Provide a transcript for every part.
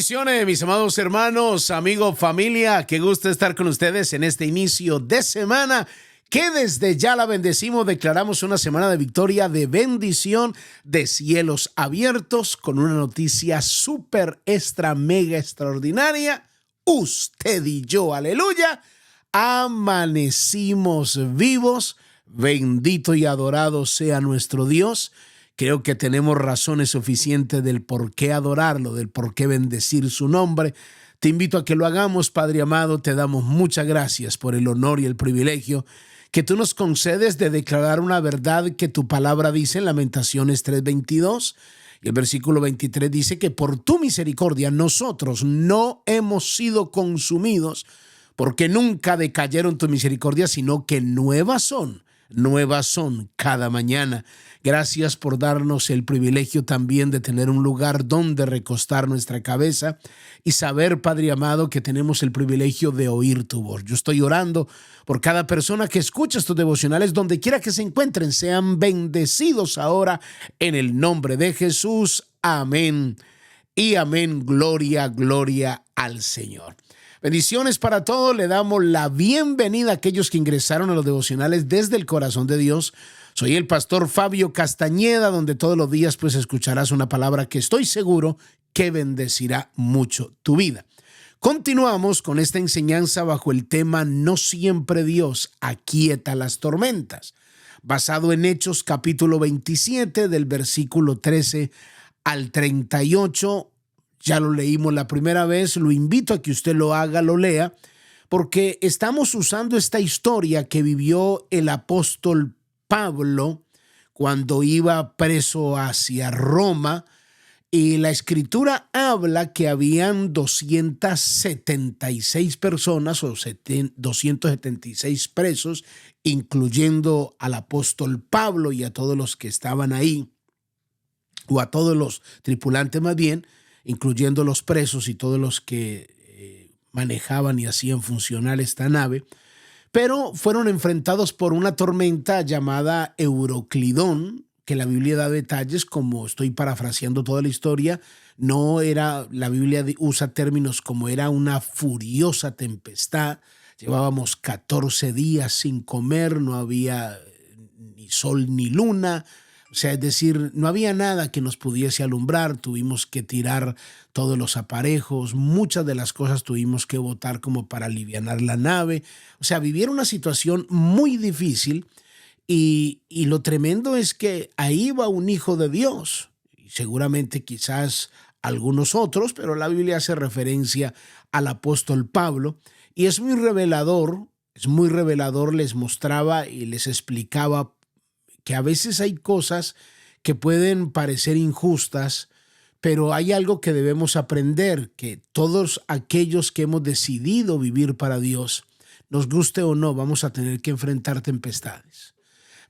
Bendiciones, mis amados hermanos, amigos, familia. Qué gusto estar con ustedes en este inicio de semana, que desde ya la bendecimos. Declaramos una semana de victoria, de bendición, de cielos abiertos, con una noticia súper, extra, mega extraordinaria. Usted y yo, aleluya, amanecimos vivos. Bendito y adorado sea nuestro Dios. Creo que tenemos razones suficientes del por qué adorarlo, del por qué bendecir su nombre. Te invito a que lo hagamos, Padre amado. Te damos muchas gracias por el honor y el privilegio que tú nos concedes de declarar una verdad que tu palabra dice en Lamentaciones 3:22. Y el versículo 23 dice que por tu misericordia nosotros no hemos sido consumidos, porque nunca decayeron tu misericordia, sino que nuevas son cada mañana. Gracias por darnos el privilegio también de tener un lugar donde recostar nuestra cabeza y saber, Padre amado, que tenemos el privilegio de oír tu voz. Yo estoy orando por cada persona que escucha estos devocionales, donde quiera que se encuentren, sean bendecidos ahora en el nombre de Jesús. Amén y amén. Gloria, gloria al Señor. Bendiciones para todos. Le damos la bienvenida a aquellos que ingresaron a los devocionales desde el corazón de Dios. Soy el pastor Fabio Castañeda, donde todos los días pues escucharás una palabra que estoy seguro que bendecirá mucho tu vida. Continuamos con esta enseñanza bajo el tema No siempre Dios aquieta las tormentas, basado en Hechos capítulo 27 del versículo 13 al 38. Ya lo leímos la primera vez, lo invito a que usted lo haga, lo lea, porque estamos usando esta historia que vivió el apóstol Pablo cuando iba preso hacia Roma, y la escritura habla que habían 276 personas o 276 presos, incluyendo al apóstol Pablo y a todos los que estaban ahí, o a todos los tripulantes más bien, incluyendo los presos y todos los que manejaban y hacían funcionar esta nave, pero fueron enfrentados por una tormenta llamada Euroclidón, que la Biblia da detalles, como estoy parafraseando toda la historia. No era, la Biblia usa términos como era una furiosa tempestad. Llevábamos 14 días sin comer, no había ni sol ni luna. O sea, es decir, no había nada que nos pudiese alumbrar, tuvimos que tirar todos los aparejos, muchas de las cosas tuvimos que botar como para alivianar la nave. O sea, vivir una situación muy difícil, y lo tremendo es que ahí va un hijo de Dios, y seguramente quizás algunos otros, pero la Biblia hace referencia al apóstol Pablo, y es muy revelador, les mostraba y les explicaba que a veces hay cosas que pueden parecer injustas, pero hay algo que debemos aprender, que todos aquellos que hemos decidido vivir para Dios, nos guste o no, vamos a tener que enfrentar tempestades.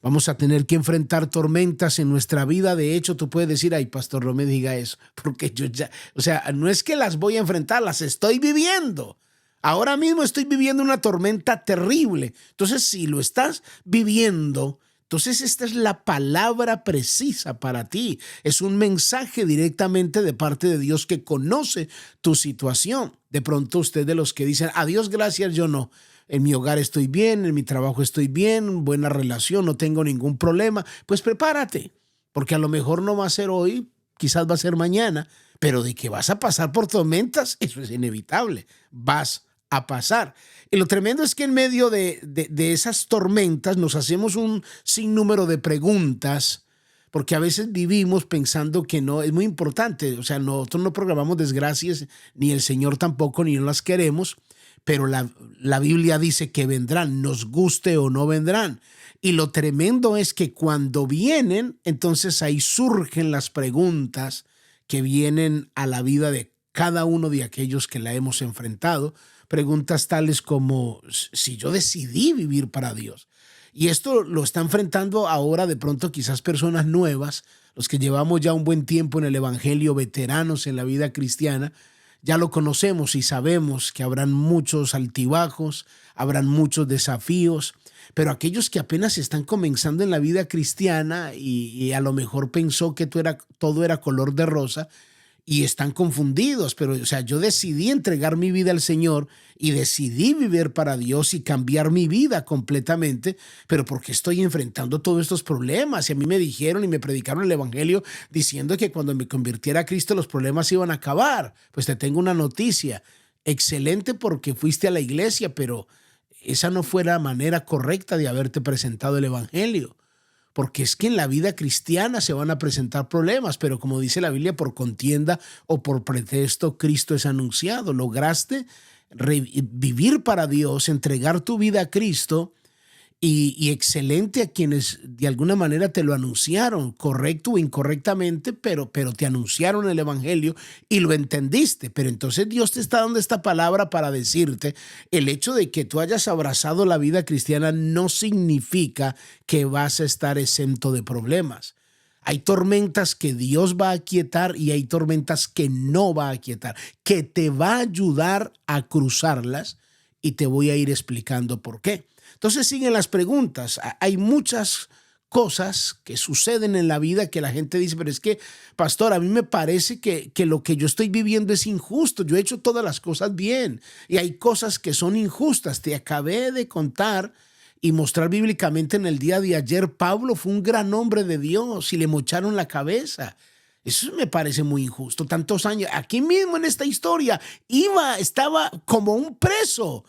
Vamos a tener que enfrentar tormentas en nuestra vida. De hecho, tú puedes decir, ay, pastor, no me diga eso, porque yo ya, o sea, no es que las voy a enfrentar, las estoy viviendo. Ahora mismo estoy viviendo una tormenta terrible. Entonces, si lo estás viviendo, entonces esta es la palabra precisa para ti. Es un mensaje directamente de parte de Dios que conoce tu situación. De pronto usted de los que dicen, a Dios gracias, yo no. En mi hogar estoy bien, en mi trabajo estoy bien, buena relación, no tengo ningún problema. Pues prepárate, porque a lo mejor no va a ser hoy, quizás va a ser mañana, pero de que vas a pasar por tormentas, eso es inevitable. Vas a pasar. Y lo tremendo es que en medio de esas tormentas nos hacemos un sinnúmero de preguntas, porque a veces vivimos pensando que no, es muy importante. O sea, nosotros no programamos desgracias, ni el Señor tampoco, ni no las queremos, pero la Biblia dice que vendrán, nos guste o no vendrán. Y lo tremendo es que cuando vienen, entonces ahí surgen las preguntas que vienen a la vida de cada uno de aquellos que la hemos enfrentado. Preguntas tales como, si yo decidí vivir para Dios. Y esto lo está enfrentando ahora de pronto quizás personas nuevas, los que llevamos ya un buen tiempo en el evangelio, veteranos en la vida cristiana. Ya lo conocemos y sabemos que habrán muchos altibajos, habrán muchos desafíos, pero aquellos que apenas están comenzando en la vida cristiana y a lo mejor pensó que todo era color de rosa, y están confundidos, pero o sea, yo decidí entregar mi vida al Señor y decidí vivir para Dios y cambiar mi vida completamente, pero porque estoy enfrentando todos estos problemas. Y a mí me dijeron y me predicaron el evangelio diciendo que cuando me convirtiera a Cristo los problemas iban a acabar. Pues te tengo una noticia, excelente porque fuiste a la iglesia, pero esa no fue la manera correcta de haberte presentado el evangelio. Porque es que en la vida cristiana se van a presentar problemas, pero como dice la Biblia, por contienda o por pretexto, Cristo es anunciado. Lograste vivir para Dios, entregar tu vida a Cristo y excelente a quienes de alguna manera te lo anunciaron, correcto o incorrectamente, pero te anunciaron el evangelio y lo entendiste. Pero entonces Dios te está dando esta palabra para decirte, el hecho de que tú hayas abrazado la vida cristiana no significa que vas a estar exento de problemas. Hay tormentas que Dios va a aquietar y hay tormentas que no va a aquietar, que te va a ayudar a cruzarlas y te voy a ir explicando por qué. Entonces siguen las preguntas. Hay muchas cosas que suceden en la vida que la gente dice, pero es que, pastor, a mí me parece que lo que yo estoy viviendo es injusto. Yo he hecho todas las cosas bien y hay cosas que son injustas. Te acabé de contar y mostrar bíblicamente en el día de ayer. Pablo fue un gran hombre de Dios y le mocharon la cabeza. Eso me parece muy injusto. Tantos años, aquí mismo en esta historia, estaba como un preso.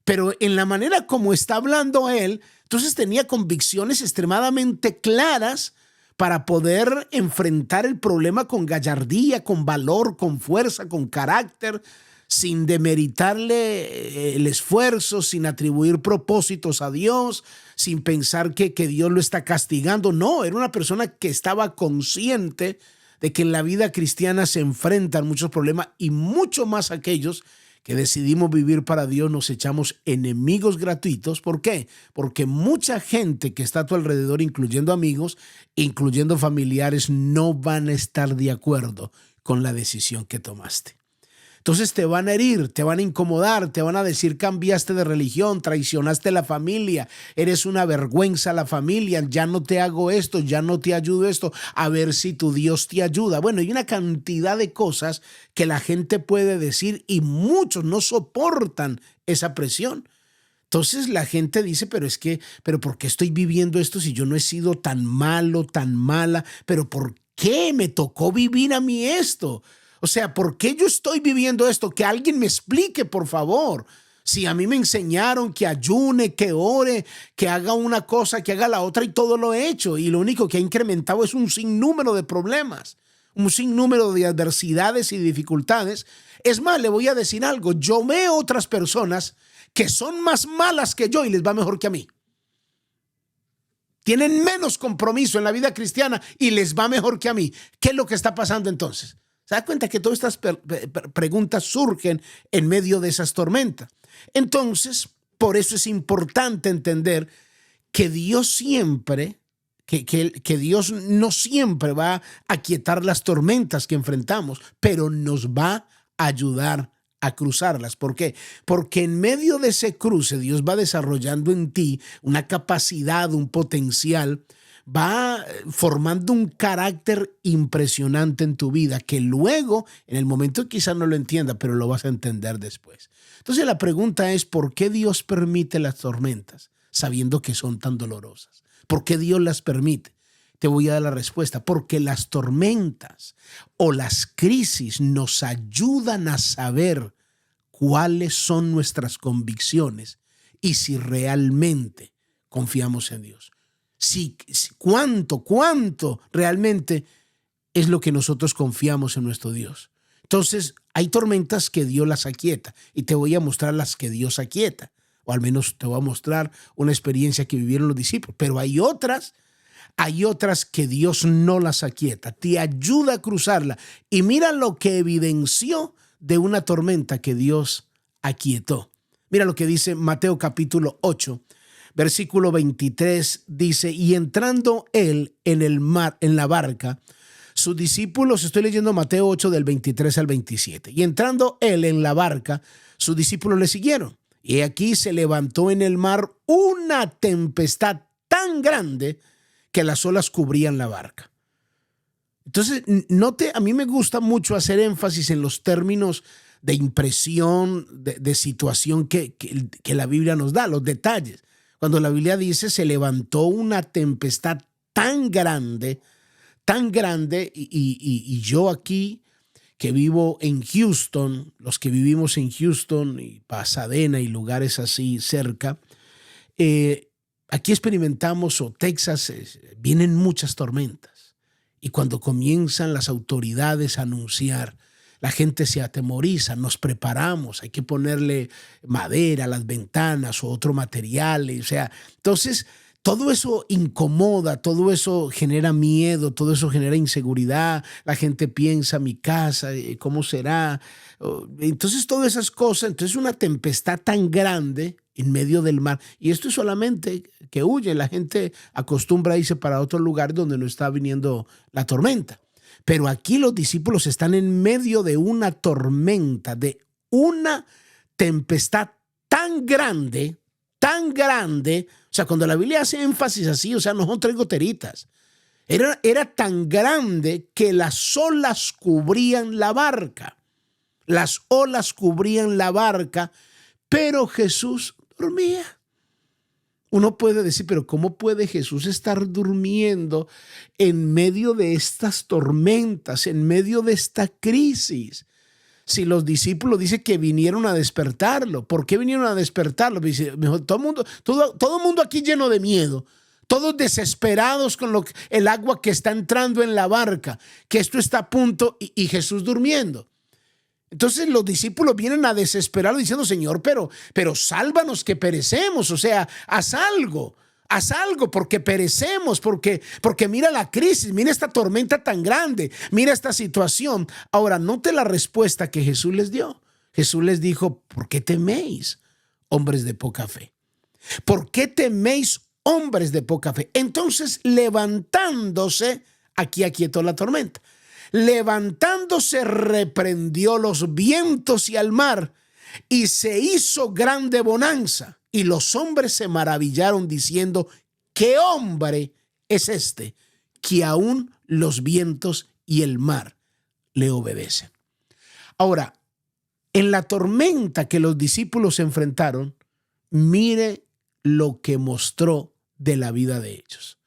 Pero en la manera como está hablando él, entonces tenía convicciones extremadamente claras para poder enfrentar el problema con gallardía, con valor, con fuerza, con carácter, sin demeritarle el esfuerzo, sin atribuir propósitos a Dios, sin pensar que Dios lo está castigando. No, era una persona que estaba consciente de que en la vida cristiana se enfrentan muchos problemas y mucho más aquellos que decidimos vivir para Dios, nos echamos enemigos gratuitos. ¿Por qué? Porque mucha gente que está a tu alrededor, incluyendo amigos, incluyendo familiares, no van a estar de acuerdo con la decisión que tomaste. Entonces te van a herir, te van a incomodar, te van a decir cambiaste de religión, traicionaste la familia, eres una vergüenza a la familia, ya no te hago esto, ya no te ayudo esto, a ver si tu Dios te ayuda. Bueno, hay una cantidad de cosas que la gente puede decir y muchos no soportan esa presión. Entonces la gente dice, pero ¿por qué estoy viviendo esto si yo no he sido tan malo, tan mala? ¿Pero por qué me tocó vivir a mí esto? O sea, ¿por qué yo estoy viviendo esto? Que alguien me explique, por favor. Si a mí me enseñaron que ayune, que ore, que haga una cosa, que haga la otra y todo lo he hecho. Y lo único que ha incrementado es un sinnúmero de problemas, un sinnúmero de adversidades y dificultades. Es más, le voy a decir algo. Yo veo otras personas que son más malas que yo y les va mejor que a mí. Tienen menos compromiso en la vida cristiana y les va mejor que a mí. ¿Qué es lo que está pasando entonces? ¿Se da cuenta que todas estas preguntas surgen en medio de esas tormentas? Entonces, por eso es importante entender que Dios siempre, que Dios no siempre va a aquietar las tormentas que enfrentamos, pero nos va a ayudar a cruzarlas. ¿Por qué? Porque en medio de ese cruce Dios va desarrollando en ti una capacidad, un potencial, va formando un carácter impresionante en tu vida que luego, en el momento quizás no lo entienda, pero lo vas a entender después. Entonces la pregunta es, ¿por qué Dios permite las tormentas sabiendo que son tan dolorosas? ¿Por qué Dios las permite? Te voy a dar la respuesta. Porque las tormentas o las crisis nos ayudan a saber cuáles son nuestras convicciones y si realmente confiamos en Dios. Cuánto realmente es lo que nosotros confiamos en nuestro Dios. Entonces, hay tormentas que Dios las aquieta y te voy a mostrar las que Dios aquieta, o al menos te voy a mostrar una experiencia que vivieron los discípulos, pero hay otras que Dios no las aquieta, te ayuda a cruzarla. Y mira lo que evidenció de una tormenta que Dios aquietó. Mira lo que dice Mateo capítulo 8. Versículo 23 dice, y entrando él en el mar, en la barca, sus discípulos, estoy leyendo Mateo 8 del 23 al 27, y entrando él en la barca, sus discípulos le siguieron. Y aquí se levantó en el mar una tempestad tan grande que las olas cubrían la barca. Entonces, note, a mí me gusta mucho hacer énfasis en los términos de impresión, de situación que la Biblia nos da, los detalles. Cuando la Biblia dice, se levantó una tempestad tan grande, y yo aquí que vivo en Houston, los que vivimos en Houston y Pasadena y lugares así cerca, aquí experimentamos, o Texas, vienen muchas tormentas. Y cuando comienzan las autoridades a anunciar, la gente se atemoriza, nos preparamos, hay que ponerle madera a las ventanas o otro material. O sea, entonces todo eso incomoda, todo eso genera miedo, todo eso genera inseguridad. La gente piensa, mi casa, ¿cómo será? Entonces todas esas cosas, entonces una tempestad tan grande en medio del mar. Y esto es solamente que huye, la gente acostumbra a irse para otro lugar donde no está viniendo la tormenta. Pero aquí los discípulos están en medio de una tormenta, de una tempestad tan grande. O sea, cuando la Biblia hace énfasis así, o sea, no son tres goteritas. Era tan grande que las olas cubrían la barca. Las olas cubrían la barca, pero Jesús dormía. Uno puede decir, pero ¿cómo puede Jesús estar durmiendo en medio de estas tormentas, en medio de esta crisis? Si los discípulos dicen que vinieron a despertarlo, ¿por qué vinieron a despertarlo? Dice, todo el mundo aquí lleno de miedo, todos desesperados con el agua que está entrando en la barca, que esto está a punto y Jesús durmiendo. Entonces los discípulos vienen a desesperarlo diciendo, Señor, pero sálvanos que perecemos, o sea, haz algo porque perecemos, porque mira la crisis, mira esta tormenta tan grande, mira esta situación. Ahora, note la respuesta que Jesús les dio. Jesús les dijo, ¿por qué teméis, hombres de poca fe? ¿Por qué teméis, hombres de poca fe? Entonces, levantándose, aquí aquietó la tormenta. Levantándose, reprendió los vientos y al mar, y se hizo grande bonanza. Y los hombres se maravillaron diciendo, ¿qué hombre es este que aún los vientos y el mar le obedecen? Ahora, en la tormenta que los discípulos se enfrentaron, mire lo que mostró de la vida de ellos.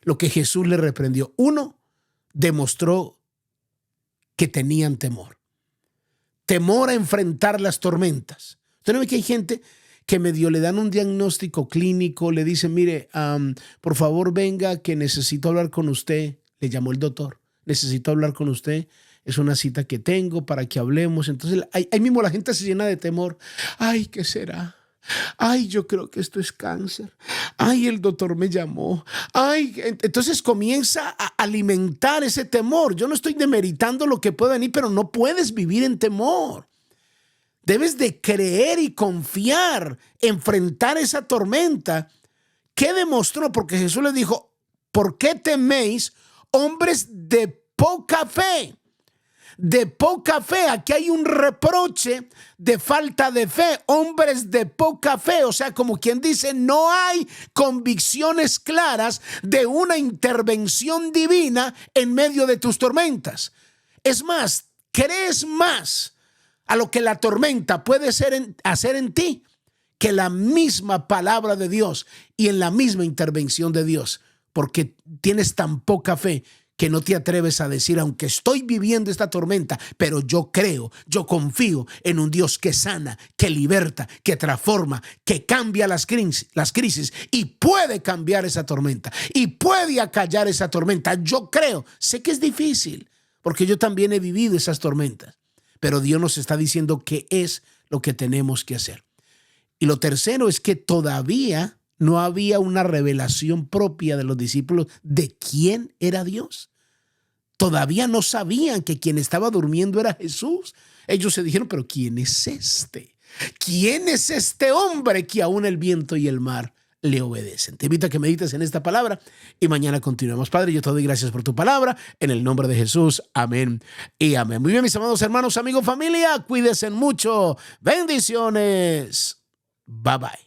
Lo que Jesús les reprendió. Uno, demostró que tenían temor. Temor a enfrentar las tormentas. Usted no ve que hay gente que medio le dan un diagnóstico clínico, le dicen, mire, por favor venga que necesito hablar con usted. Le llamó el doctor, necesito hablar con usted. Es una cita que tengo para que hablemos. Entonces ahí mismo la gente se llena de temor. Ay, ¿qué será? Ay, yo creo que esto es cáncer. Ay, el doctor me llamó. Ay, entonces comienza a alimentar ese temor. Yo no estoy demeritando lo que puede venir, pero no puedes vivir en temor. Debes de creer y confiar, enfrentar esa tormenta. ¿Qué demostró? Porque Jesús les dijo, ¿por qué teméis, hombres de poca fe? De poca fe, aquí hay un reproche de falta de fe, hombres de poca fe, o sea, como quien dice, no hay convicciones claras de una intervención divina en medio de tus tormentas. Es más, crees más a lo que la tormenta puede hacer en ti que la misma palabra de Dios y en la misma intervención de Dios, porque tienes tan poca fe que no te atreves a decir, aunque estoy viviendo esta tormenta, pero yo creo, yo confío en un Dios que sana, que liberta, que transforma, que cambia las crisis y puede cambiar esa tormenta y puede acallar esa tormenta. Yo creo, sé que es difícil, porque yo también he vivido esas tormentas, pero Dios nos está diciendo qué es lo que tenemos que hacer. Y lo tercero es que todavía no había una revelación propia de los discípulos de quién era Dios. Todavía no sabían que quien estaba durmiendo era Jesús. Ellos se dijeron, pero ¿quién es este? ¿Quién es este hombre que aún el viento y el mar le obedecen? Te invito a que medites en esta palabra y mañana continuemos. Padre, yo te doy gracias por tu palabra. En el nombre de Jesús, amén y amén. Muy bien, mis amados hermanos, amigos, familia, cuídense mucho. Bendiciones. Bye bye.